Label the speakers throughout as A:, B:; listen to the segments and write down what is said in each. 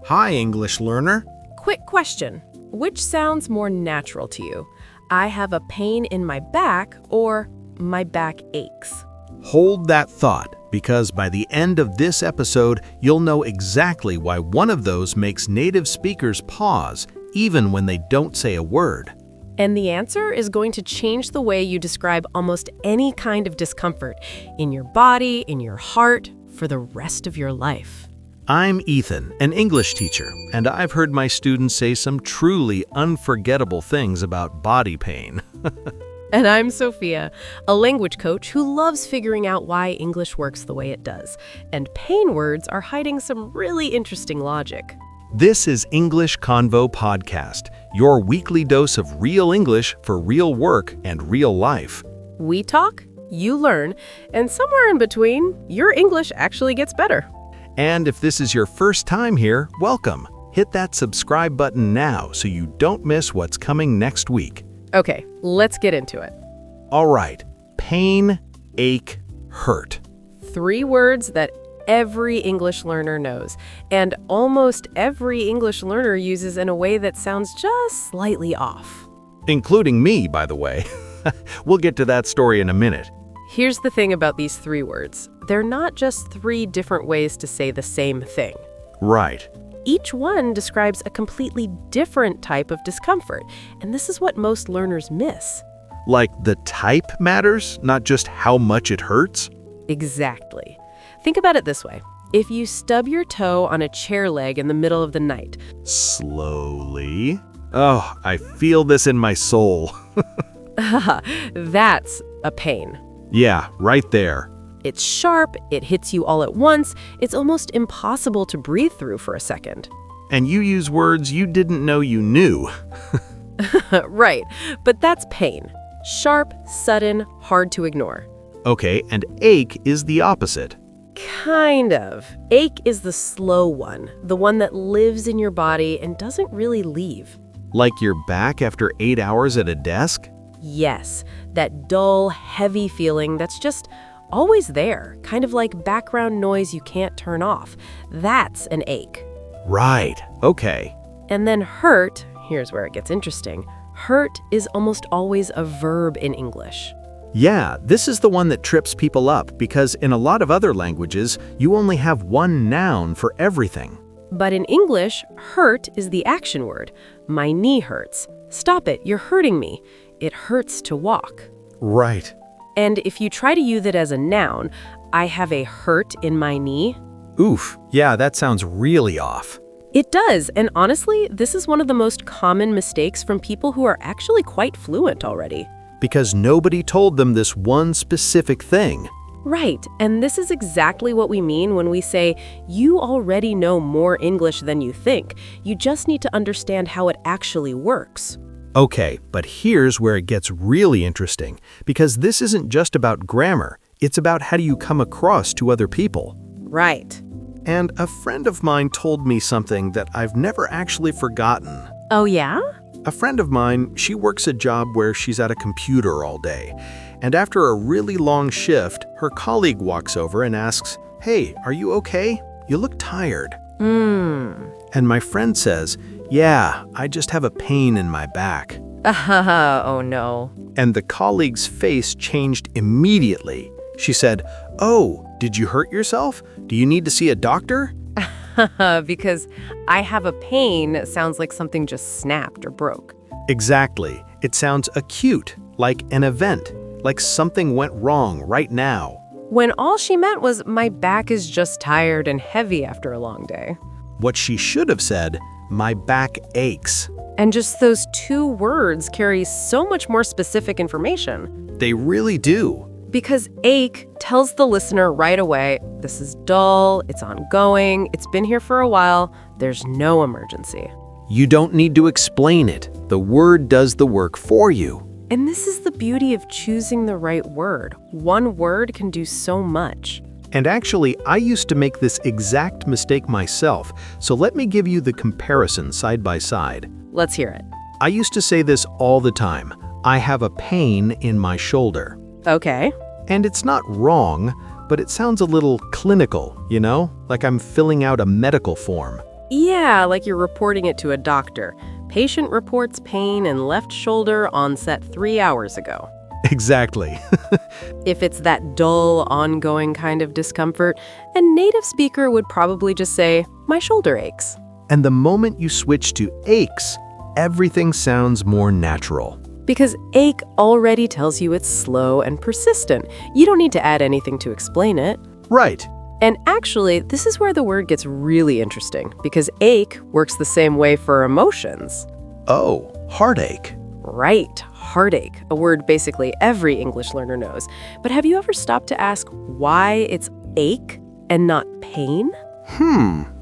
A: Hi, English learner.
B: Quick question. Which sounds more natural to you? I have a pain in my back or my back aches?
A: Hold that thought, because by the end of this episode, you'll know exactly why one of those makes native speakers pause, even when they don't say a word.
B: And the answer is going to change the way you describe almost any kind of discomfort in your body, in your heart, for the rest of your life.
A: I'm Ethan, an English teacher, and I've heard my students say some truly unforgettable things about body pain.
B: And I'm Sophia, a language coach who loves figuring out why English works the way it does. And pain words are hiding some really interesting logic.
A: This is English Convo Podcast, your weekly dose of real English for real work and real life.
B: We talk, you learn, and somewhere in between, your English actually gets better.
A: And if this is your first time here, welcome. Hit that subscribe button now so you don't miss what's coming next week.
B: Okay, let's get into it.
A: All right, pain, ache, hurt.
B: 3 words that every English learner knows, and almost every English learner uses in a way that sounds just slightly off.
A: Including me, by the way. We'll get to that story in a minute.
B: Here's the thing about these 3 words. They're not just 3 different ways to say the same thing.
A: Right.
B: Each one describes a completely different type of discomfort, and this is what most learners miss.
A: Like the type matters, not just how much it hurts?
B: Exactly. Think about it this way. If you stub your toe on a chair leg in the middle of the night.
A: Slowly. Oh, I feel this in my soul.
B: That's a pain.
A: Yeah, right there.
B: It's sharp, it hits you all at once, it's almost impossible to breathe through for a second.
A: And you use words you didn't know you knew.
B: Right, but that's pain. Sharp, sudden, hard to ignore.
A: Okay, and ache is the opposite.
B: Kind of. Ache is the slow one, the one that lives in your body and doesn't really leave.
A: Like your back after 8 hours at a desk?
B: Yes, that dull, heavy feeling that's just always there, kind of like background noise you can't turn off. That's an ache.
A: Right, okay.
B: And then hurt, here's where it gets interesting. Hurt is almost always a verb in English.
A: Yeah, this is the one that trips people up because in a lot of other languages, you only have one noun for everything.
B: But in English, hurt is the action word. My knee hurts. Stop it, you're hurting me. It hurts to walk.
A: Right.
B: And if you try to use it as a noun, I have a hurt in my knee.
A: Oof, yeah, that sounds really off.
B: It does, and honestly, this is one of the most common mistakes from people who are actually quite fluent already.
A: Because nobody told them this one specific thing.
B: Right, and this is exactly what we mean when we say, you already know more English than you think. You just need to understand how it actually works.
A: Okay, but here's where it gets really interesting, because this isn't just about grammar, it's about how do you come across to other people.
B: Right.
A: And a friend of mine told me something that I've never actually forgotten.
B: Oh, yeah?
A: A friend of mine, she works a job where she's at a computer all day. And after a really long shift, her colleague walks over and asks, "Hey, are you okay? You look tired." And my friend says, "Yeah, I just have a pain in my back."
B: Oh, no.
A: And the colleague's face changed immediately. She said, "Oh, did you hurt yourself? Do you need to see a doctor?"
B: Because I have a pain sounds like something just snapped or broke.
A: Exactly. It sounds acute, like an event, like something went wrong right now.
B: When all she meant was my back is just tired and heavy after a long day.
A: What she should have said, "My back aches."
B: And just those 2 words carry so much more specific information.
A: They really do.
B: Because ache tells the listener right away, this is dull, it's ongoing, it's been here for a while, there's no emergency.
A: You don't need to explain it. The word does the work for you.
B: And this is the beauty of choosing the right word. One word can do so much.
A: And actually, I used to make this exact mistake myself, so let me give you the comparison side by side.
B: Let's hear it.
A: I used to say this all the time. I have a pain in my shoulder.
B: Okay.
A: And it's not wrong, but it sounds a little clinical, you know? Like I'm filling out a medical form.
B: Yeah, like you're reporting it to a doctor. Patient reports pain in left shoulder, onset 3 hours ago.
A: Exactly.
B: If it's that dull, ongoing kind of discomfort, a native speaker would probably just say, "My shoulder aches."
A: And the moment you switch to aches, everything sounds more natural.
B: Because ache already tells you it's slow and persistent. You don't need to add anything to explain it.
A: Right.
B: And actually, this is where the word gets really interesting, because ache works the same way for emotions.
A: Oh, heartache.
B: Right, heartache, a word basically every English learner knows. But have you ever stopped to ask why it's ache and not pain?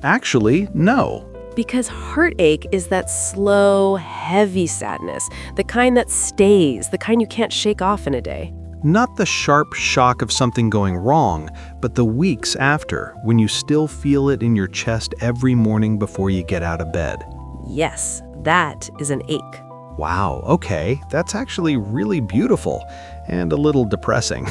A: Actually, no.
B: Because heartache is that slow, heavy sadness, the kind that stays, the kind you can't shake off in a day.
A: Not the sharp shock of something going wrong, but the weeks after, when you still feel it in your chest every morning before you get out of bed.
B: Yes, that is an ache.
A: Wow, okay, that's actually really beautiful and a little depressing.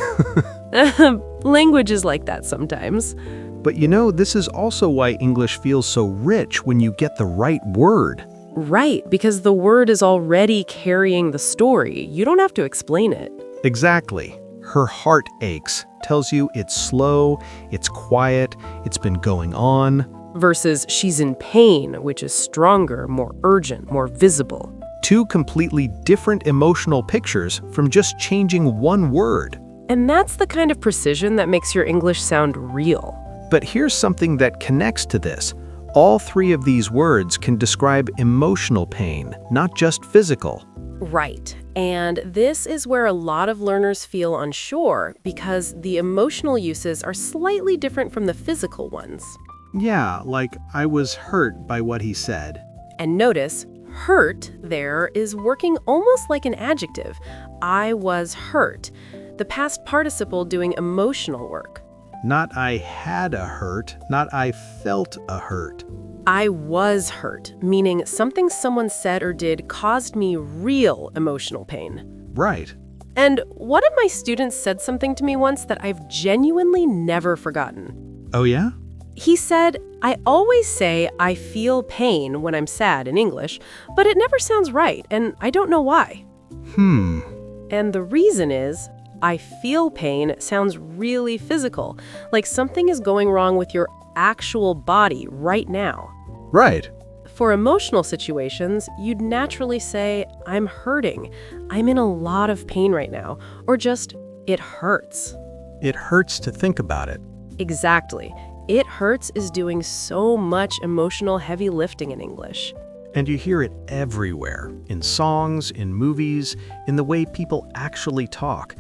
B: Language is like that sometimes.
A: But you know, this is also why English feels so rich when you get the right word.
B: Right, because the word is already carrying the story. You don't have to explain it.
A: Exactly. Her heart aches tells you it's slow, it's quiet, it's been going on.
B: Versus she's in pain, which is stronger, more urgent, more visible.
A: Two completely different emotional pictures from just changing one word.
B: And that's the kind of precision that makes your English sound real.
A: But here's something that connects to this. All three of these words can describe emotional pain, not just physical.
B: Right. And this is where a lot of learners feel unsure because the emotional uses are slightly different from the physical ones.
A: Yeah, like I was hurt by what he said.
B: And notice, hurt there is working almost like an adjective. I was hurt. The past participle doing emotional work.
A: Not I had a hurt, not I felt a hurt.
B: I was hurt, meaning something someone said or did caused me real emotional pain.
A: Right.
B: And one of my students said something to me once that I've genuinely never forgotten.
A: Oh yeah?
B: He said, I always say I feel pain when I'm sad in English, but it never sounds right, and I don't know why. And the reason is, I feel pain sounds really physical, like something is going wrong with your actual body right now.
A: Right.
B: For emotional situations, you'd naturally say, I'm hurting. I'm in a lot of pain right now. Or just, it hurts.
A: It hurts to think about it.
B: Exactly. It hurts is doing so much emotional heavy lifting in English.
A: And you hear it everywhere, in songs, in movies, in the way people actually talk.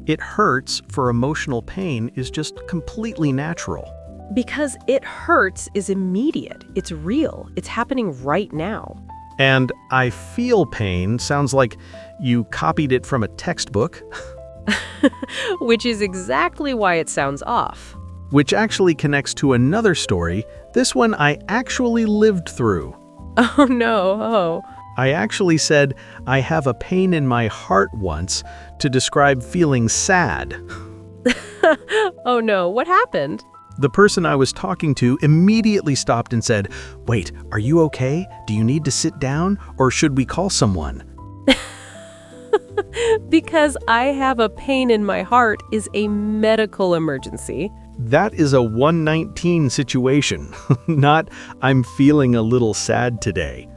A: It hurts for emotional pain is just completely natural.
B: Because it hurts is immediate. It's real. It's happening right now.
A: And I feel pain sounds like you copied it from a textbook.
B: Which is exactly why it sounds off.
A: Which actually connects to another story. This one I actually lived through.
B: Oh no,
A: I actually said, I have a pain in my heart once to describe feeling sad.
B: Oh no, what happened?
A: The person I was talking to immediately stopped and said, wait, are you okay? Do you need to sit down or should we call someone?
B: Because I have a pain in my heart is a medical emergency.
A: That is a 119 situation, not I'm feeling a little sad today.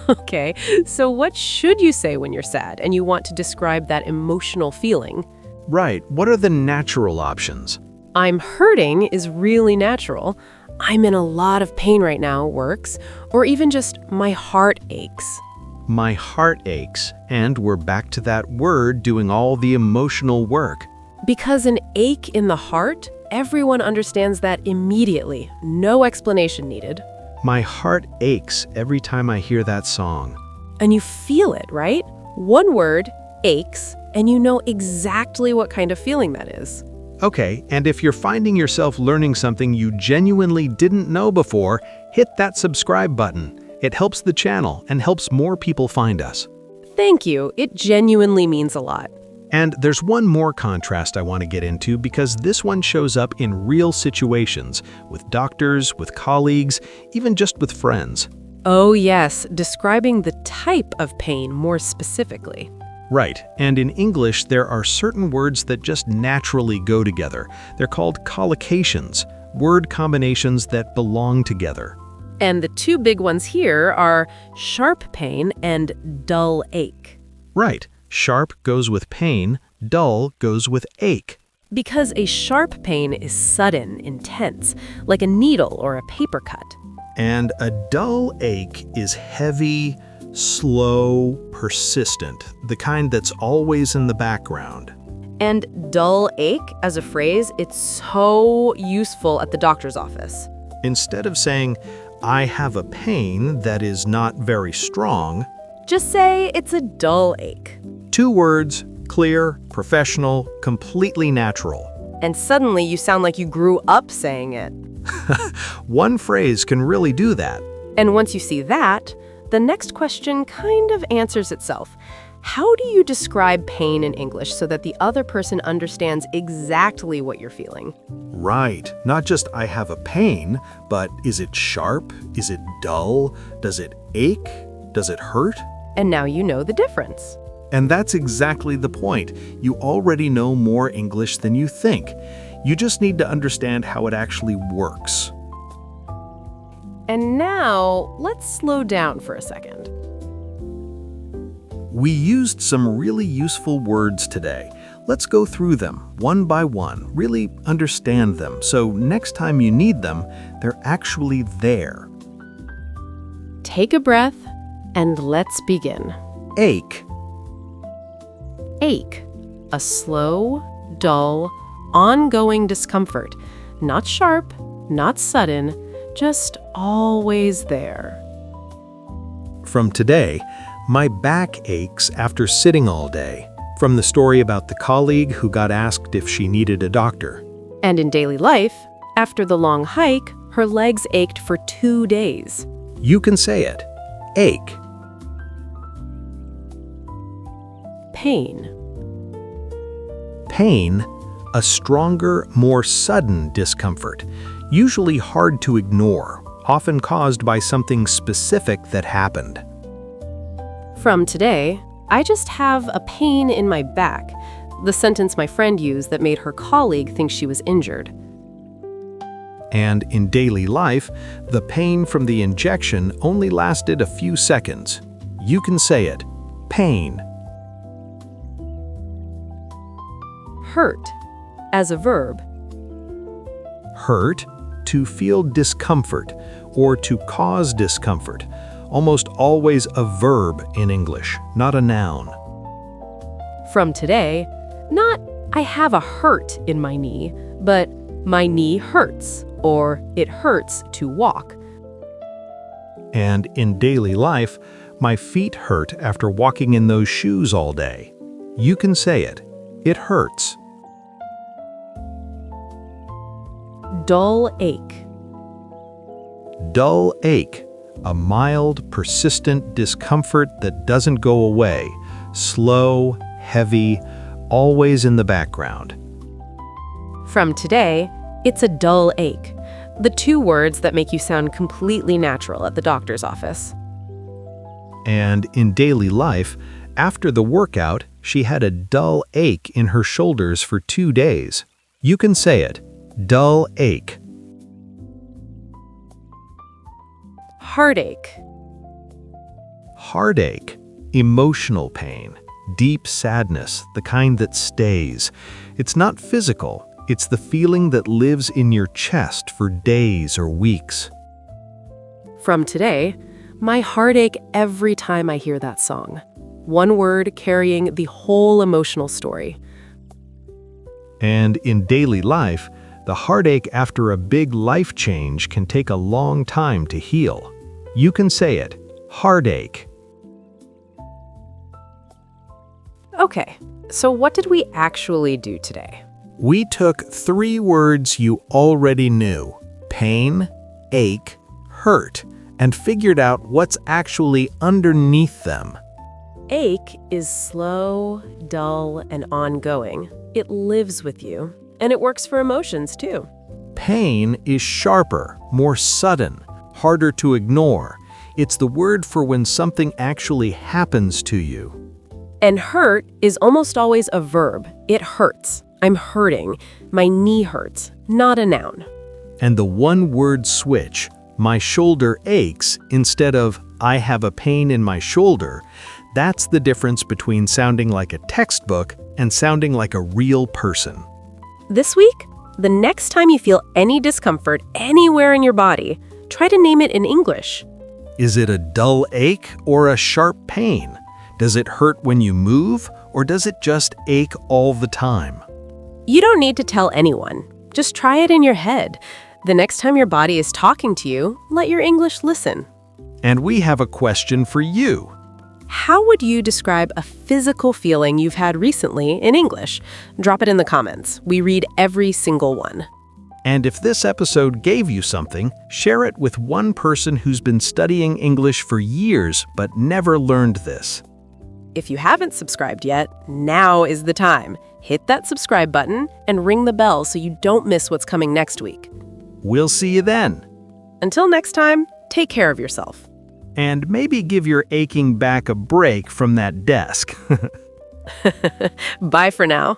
B: Okay, so what should you say when you're sad and you want to describe that emotional feeling?
A: Right, what are the natural options?
B: I'm hurting is really natural. I'm in a lot of pain right now works. Or even just my heart aches.
A: My heart aches, and we're back to that word doing all the emotional work.
B: Because an ache in the heart, everyone understands that immediately. No explanation needed.
A: My heart aches every time I hear that song.
B: And you feel it, right? One word, aches, and you know exactly what kind of feeling that is.
A: Okay, and if you're finding yourself learning something you genuinely didn't know before, hit that subscribe button. It helps the channel and helps more people find us.
B: Thank you. It genuinely means a lot.
A: And there's one more contrast I want to get into because this one shows up in real situations, with doctors, with colleagues, even just with friends.
B: Oh yes, describing the type of pain more specifically.
A: Right, and in English there are certain words that just naturally go together. They're called collocations, word combinations that belong together.
B: And the two big ones here are sharp pain and dull ache.
A: Right. Sharp goes with pain, dull goes with ache.
B: Because a sharp pain is sudden, intense, like a needle or a paper cut.
A: And a dull ache is heavy, slow, persistent, the kind that's always in the background.
B: And dull ache, as a phrase, it's so useful at the doctor's office.
A: Instead of saying, I have a pain that is not very strong,
B: just say it's a dull ache.
A: 2 words, clear, professional, completely natural.
B: And suddenly you sound like you grew up saying it.
A: One phrase can really do that.
B: And once you see that, the next question kind of answers itself. How do you describe pain in English so that the other person understands exactly what you're feeling?
A: Right. Not just I have a pain, but is it sharp? Is it dull? Does it ache? Does it hurt?
B: And now you know the difference.
A: And that's exactly the point. You already know more English than you think. You just need to understand how it actually works.
B: And now, let's slow down for a second.
A: We used some really useful words today. Let's go through them one by one, really understand them, so next time you need them, they're actually there.
B: Take a breath, and let's begin.
A: Ache.
B: Ache, a slow, dull, ongoing discomfort. Not sharp, not sudden, just always there.
A: From today, my back aches after sitting all day. From the story about the colleague who got asked if she needed a doctor.
B: And in daily life, after the long hike, her legs ached for 2 days.
A: You can say it. Ache.
B: Pain.
A: Pain, a stronger, more sudden discomfort, usually hard to ignore, often caused by something specific that happened.
B: From today, I just have a pain in my back, the sentence my friend used that made her colleague think she was injured.
A: And in daily life, the pain from the injection only lasted a few seconds. You can say it. Pain.
B: Hurt, as a verb.
A: Hurt, to feel discomfort or to cause discomfort. Almost always a verb in English, not a noun.
B: From today, not I have a hurt in my knee, but my knee hurts, or it hurts to walk.
A: And in daily life, my feet hurt after walking in those shoes all day. You can say it. It hurts.
B: Dull ache.
A: Dull ache, a mild, persistent discomfort that doesn't go away, slow, heavy, always in the background.
B: From today, it's a dull ache, the 2 words that make you sound completely natural at the doctor's office.
A: And in daily life, after the workout, she had a dull ache in her shoulders for 2 days. You can say it. Dull ache.
B: Heartache.
A: Heartache, emotional pain, deep sadness, the kind that stays. It's not physical, it's the feeling that lives in your chest for days or weeks.
B: From today, my heart ache every time I hear that song. 1 word carrying the whole emotional story.
A: And in daily life, the heartache after a big life change can take a long time to heal. You can say it. Heartache.
B: Okay, so what did we actually do today?
A: We took 3 words you already knew, pain, ache, hurt, and figured out what's actually underneath them.
B: Ache is slow, dull, and ongoing. It lives with you, and it works for emotions too.
A: Pain is sharper, more sudden, harder to ignore. It's the word for when something actually happens to you.
B: And hurt is almost always a verb. It hurts. I'm hurting. My knee hurts, not a noun.
A: And the one-word switch, my shoulder aches, instead of I have a pain in my shoulder, that's the difference between sounding like a textbook and sounding like a real person.
B: This week, the next time you feel any discomfort anywhere in your body, try to name it in English.
A: Is it a dull ache or a sharp pain? Does it hurt when you move, or does it just ache all the time?
B: You don't need to tell anyone. Just try it in your head. The next time your body is talking to you, let your English listen.
A: And we have a question for you.
B: How would you describe a physical feeling you've had recently in English? Drop it in the comments. We read every single one.
A: And if this episode gave you something, share it with one person who's been studying English for years but never learned this.
B: If you haven't subscribed yet, now is the time. Hit that subscribe button and ring the bell so you don't miss what's coming next week.
A: We'll see you then.
B: Until next time, take care of yourself.
A: And maybe give your aching back a break from that desk.
B: Bye for now.